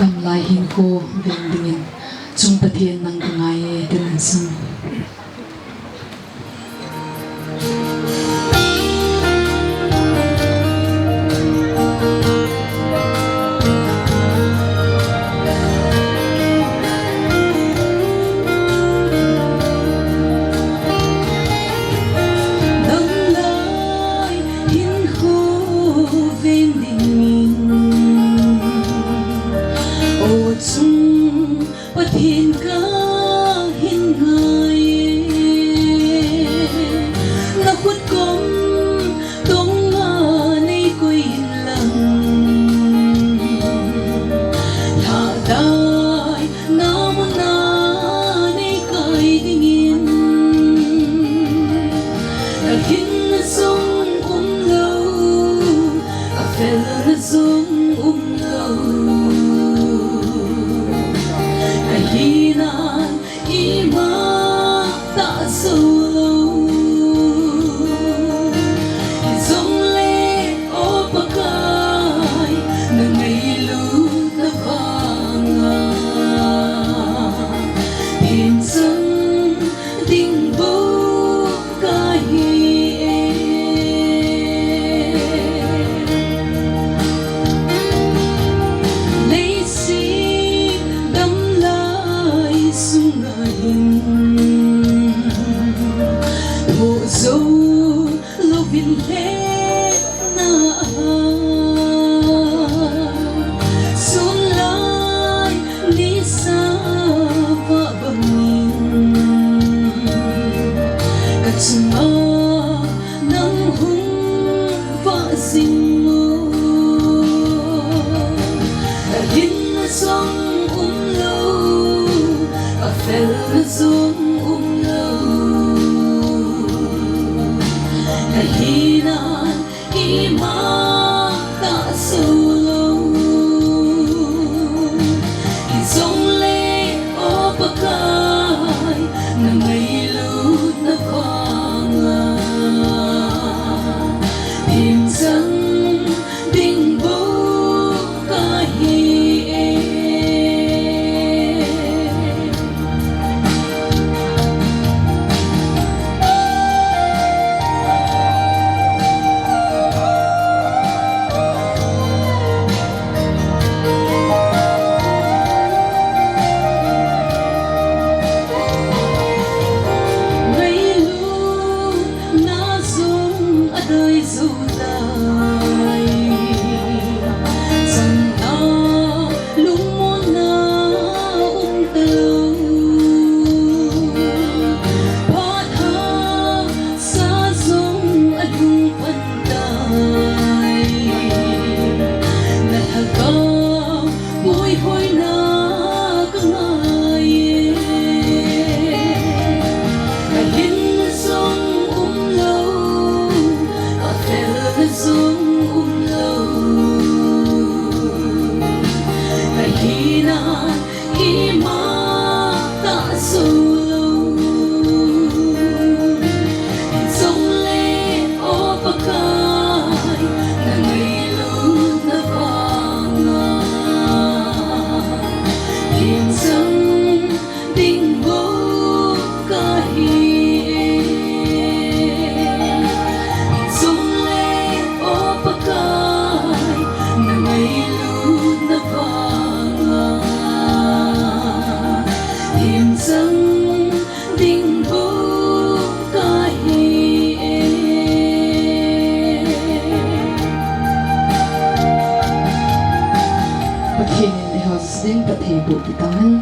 dam lai hin ko ding dingin chung pathian nang ngai ten sang Pathin ka hin ngai na khuất kom tong nga nei koi hin lang la dai na mo na nei kai dingin na hin na song lo a fel na song lo hinan ima ta solo izong le o pakai na ngailu na vanga pinsang ding bo kahi so loving le na sun lai ni sa va bangin katsuma nang hung va sing mo yin na song lo a fel na song lo hinan ima ta solo izong le o pakai na ngailut na vanga pinsang ding bo kahi dù lại rằng ta lúc muốn na tàu phát ha xa giống anh hùng phân tài là thằng cao môi hôi na các ngài là hin sông lâu dung lâu ngày hinan ima ta solo sông le o pakai na ngailu na vanga pinsang ding bo kahi ding bo kahi pathin in house ding pathe bu pitan